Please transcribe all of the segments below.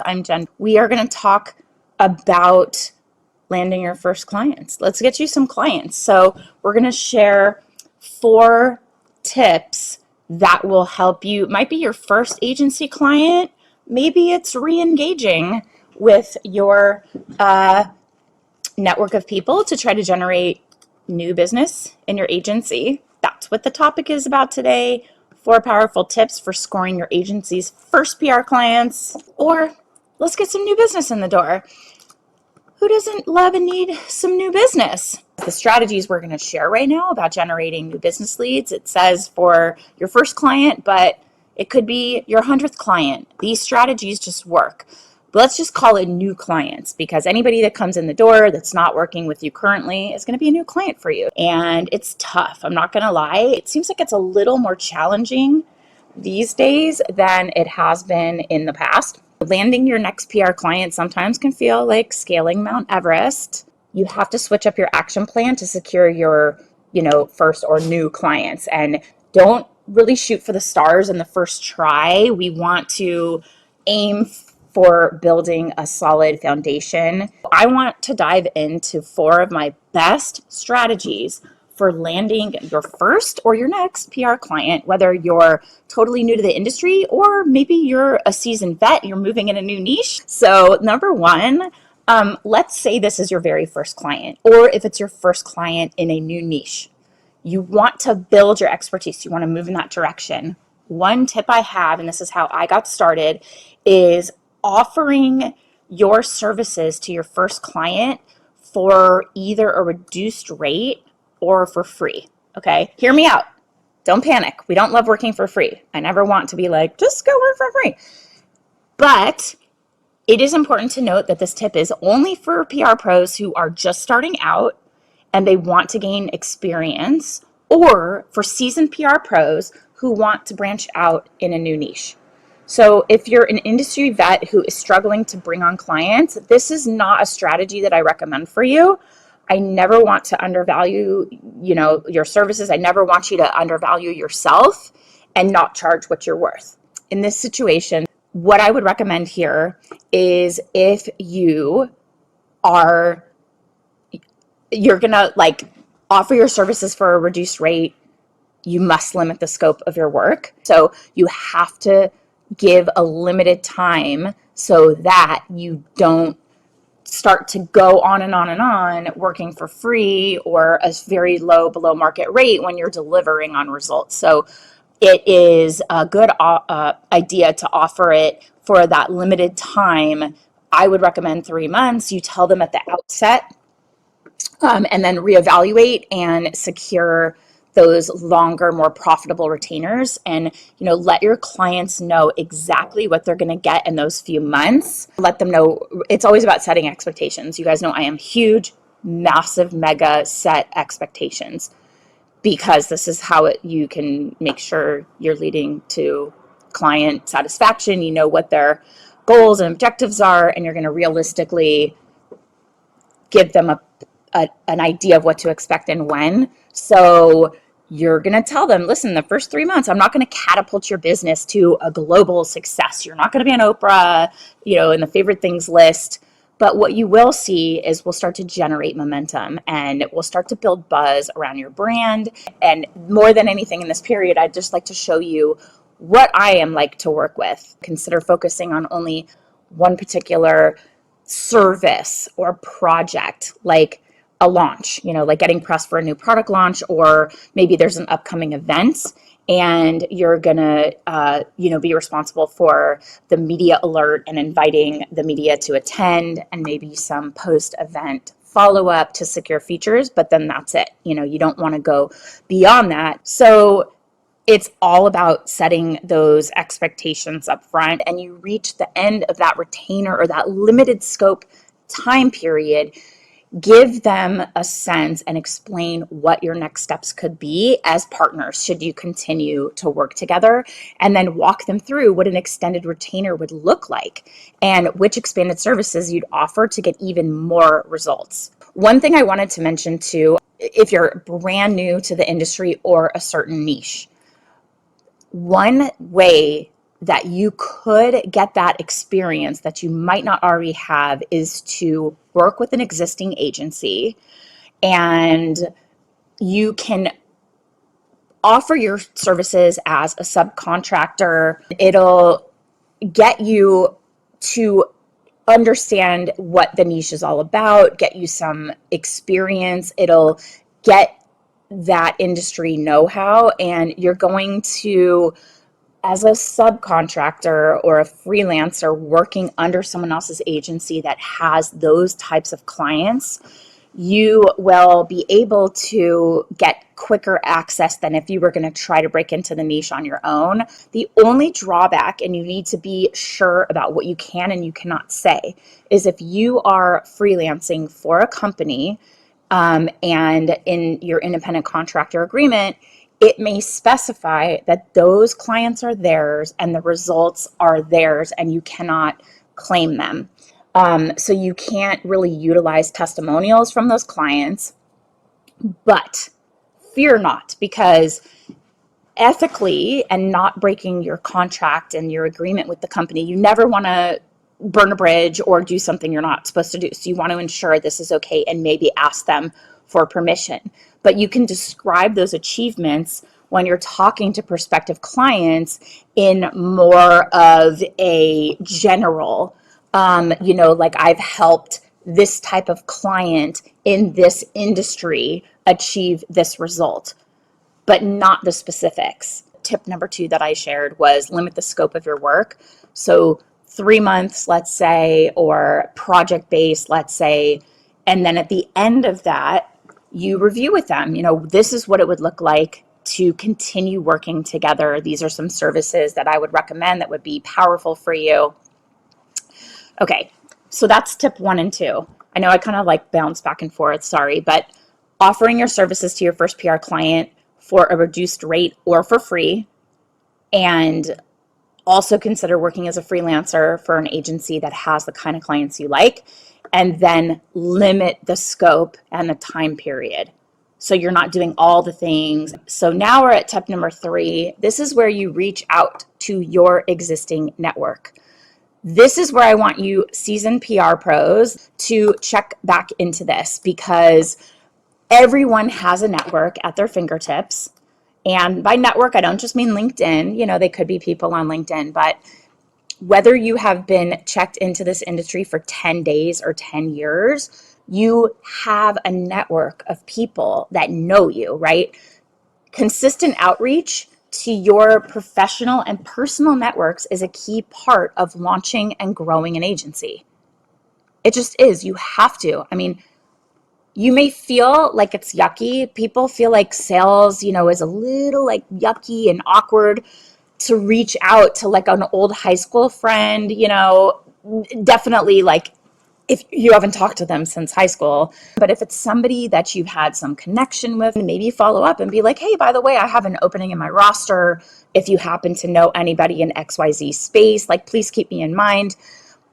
I'm Jen. We are going to talk about landing your first clients. Let's get you some clients. So we're going to share 4 tips that will help you. It might be your first agency client. Maybe it's re-engaging with your network of people to try to generate new business in your agency. That's what the topic is about today. 4 powerful tips for scoring your agency's first PR clients, or let's get some new business in the door. Who doesn't love and need some new business? The strategies we're going to share right now about generating new business leads, it says for your first client, but it could be your 100th client. These strategies just work. But let's just call it new clients, because anybody that comes in the door that's not working with you currently is going to be a new client for you. And it's tough. I'm not going to lie. It seems like it's a little more challenging these days than it has been in the past. Landing your next PR client sometimes can feel like scaling Mount Everest. You have to switch up your action plan to secure your, first or new clients, and don't really shoot for the stars in the first try. We want to aim for building a solid foundation. I want to dive into 4 of my best strategies for landing your first or your next PR client, whether you're totally new to the industry or maybe you're a seasoned vet, you're moving in a new niche. So number 1, let's say this is your very first client, or if it's your first client in a new niche. You want to build your expertise. You want to move in that direction. One tip I have, and this is how I got started, is offering your services to your first client for either a reduced rate or for free. Okay, hear me out. Don't panic. We don't love working for free. I never want to be like, just go work for free. But it is important to note that this tip is only for PR pros who are just starting out and they want to gain experience, or for seasoned PR pros who want to branch out in a new niche. So if you're an industry vet who is struggling to bring on clients, this is not a strategy that I recommend for you. I never want to undervalue, your services. I never want you to undervalue yourself and not charge what you're worth. In this situation, what I would recommend here is if you're going to offer your services for a reduced rate, you must limit the scope of your work. So you have to give a limited time so that you don't start to go on and on and on working for free or a very low below market rate when you're delivering on results. So it is a good idea to offer it for that limited time. I would recommend 3 months. You tell them at the outset, and then reevaluate and secure those longer, more profitable retainers, and let your clients know exactly what they're going to get in those few months. Let them know. It's always about setting expectations. You guys know I am huge, massive, mega set expectations, because this is how you can make sure you're leading to client satisfaction. You know what their goals and objectives are, and you're going to realistically give them an idea of what to expect and when. So you're going to tell them, listen, the first 3 months, I'm not going to catapult your business to a global success. You're not going to be on Oprah, in the favorite things list. But what you will see is we'll start to generate momentum, and we'll start to build buzz around your brand. And more than anything in this period, I'd just like to show you what I am like to work with. Consider focusing on only one particular service or project, like a launch, like getting pressed for a new product launch, or maybe there's an upcoming event and you're gonna, be responsible for the media alert and inviting the media to attend, and maybe some post-event follow-up to secure features, but then that's it. You don't want to go beyond that. So it's all about setting those expectations up front, and you reach the end of that retainer or that limited scope time period. Give them a sense and explain what your next steps could be as partners should you continue to work together, and then walk them through what an extended retainer would look like and which expanded services you'd offer to get even more results. One thing I wanted to mention too, if you're brand new to the industry or a certain niche, one way that you could get that experience that you might not already have is to work with an existing agency, and you can offer your services as a subcontractor. It'll get you to understand what the niche is all about, get you some experience. It'll get that industry know-how, and you're going to, as a subcontractor or a freelancer working under someone else's agency that has those types of clients, you will be able to get quicker access than if you were going to try to break into the niche on your own. The only drawback, and you need to be sure about what you can and you cannot say, is if you are freelancing for a company, and in your independent contractor agreement, it may specify that those clients are theirs and the results are theirs and you cannot claim them. So you can't really utilize testimonials from those clients, but fear not, because ethically and not breaking your contract and your agreement with the company, you never want to burn a bridge or do something you're not supposed to do. So you want to ensure this is okay and maybe ask them for permission. But you can describe those achievements when you're talking to prospective clients in more of a general, like I've helped this type of client in this industry achieve this result, but not the specifics. Tip number 2 that I shared was limit the scope of your work. So 3 months, let's say, or project-based, let's say, and then at the end of that, you review with them, this is what it would look like to continue working together. These are some services that I would recommend that would be powerful for you. Okay, so that's tip 1 and 2. I know I kind of like bounce back and forth, sorry, but offering your services to your first PR client for a reduced rate or for free, and also consider working as a freelancer for an agency that has the kind of clients you like, and then limit the scope and the time period. So you're not doing all the things. So now we're at tip number 3. This is where you reach out to your existing network. This is where I want you seasoned PR pros to check back into this, because everyone has a network at their fingertips. And by network, I don't just mean LinkedIn. They could be people on LinkedIn, but whether you have been checked into this industry for 10 days or 10 years, you have a network of people that know you, right? Consistent outreach to your professional and personal networks is a key part of launching and growing an agency. It just is. You have to. I mean, you may feel like it's yucky. People feel like sales, is a little like yucky and awkward to reach out to like an old high school friend, definitely like if you haven't talked to them since high school. But if it's somebody that you've had some connection with, maybe follow up and be like, hey, by the way, I have an opening in my roster. If you happen to know anybody in XYZ space, like please keep me in mind.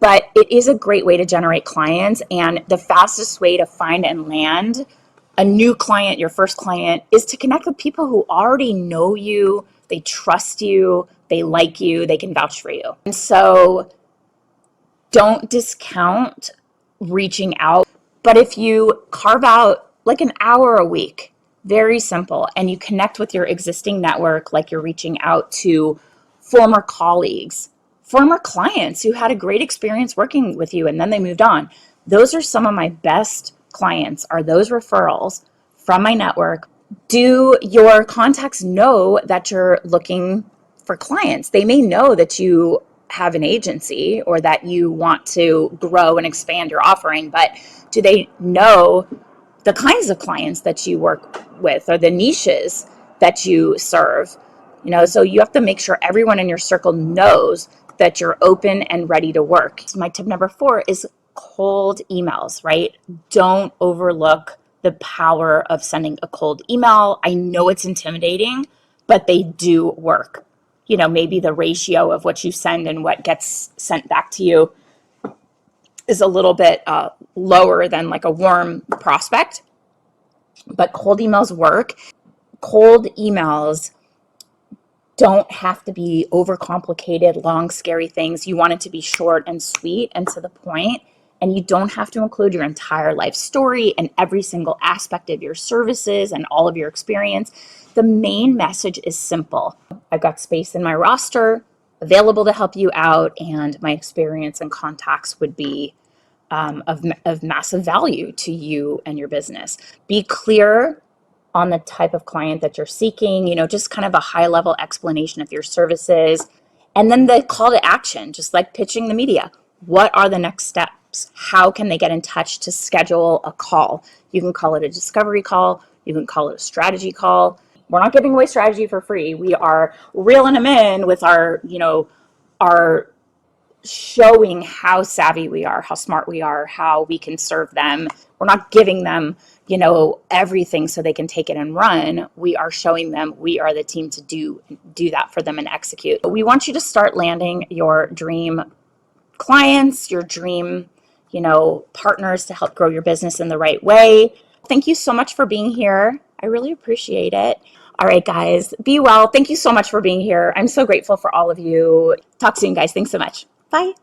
But it is a great way to generate clients, and the fastest way to find and land a new client, your first client, is to connect with people who already know you, they trust you, they like you, they can vouch for you. And so don't discount reaching out. But if you carve out like an hour a week, very simple, and you connect with your existing network, like you're reaching out to former colleagues, former clients who had a great experience working with you and then they moved on. Those are some of my best clients, are those referrals from my network. Do your contacts know that you're looking for clients? They may know that you have an agency or that you want to grow and expand your offering, but do they know the kinds of clients that you work with or the niches that you serve? So you have to make sure everyone in your circle knows that you're open and ready to work. So my tip number 4 is cold emails, right? Don't overlook the power of sending a cold email. I know it's intimidating, but they do work. Maybe the ratio of what you send and what gets sent back to you is a little bit lower than like a warm prospect, but cold emails work. Cold emails don't have to be overcomplicated, long, scary things. You want it to be short and sweet and to the point. And you don't have to include your entire life story and every single aspect of your services and all of your experience. The main message is simple. I've got space in my roster available to help you out, and my experience and contacts would be of massive value to you and your business. Be clear on the type of client that you're seeking, just kind of a high level explanation of your services. And then the call to action, just like pitching the media. What are the next steps? How can they get in touch to schedule a call? You can call it a discovery call. You can call it a strategy call. We're not giving away strategy for free. We are reeling them in with our showing how savvy we are, how smart we are, how we can serve them. We're not giving them, everything so they can take it and run. We are showing them we are the team to do that for them and execute. We want you to start landing your dream clients, your dream, partners to help grow your business in the right way. Thank you so much for being here. I really appreciate it. All right, guys, be well. Thank you so much for being here. I'm so grateful for all of you. Talk soon, guys. Thanks so much. Bye.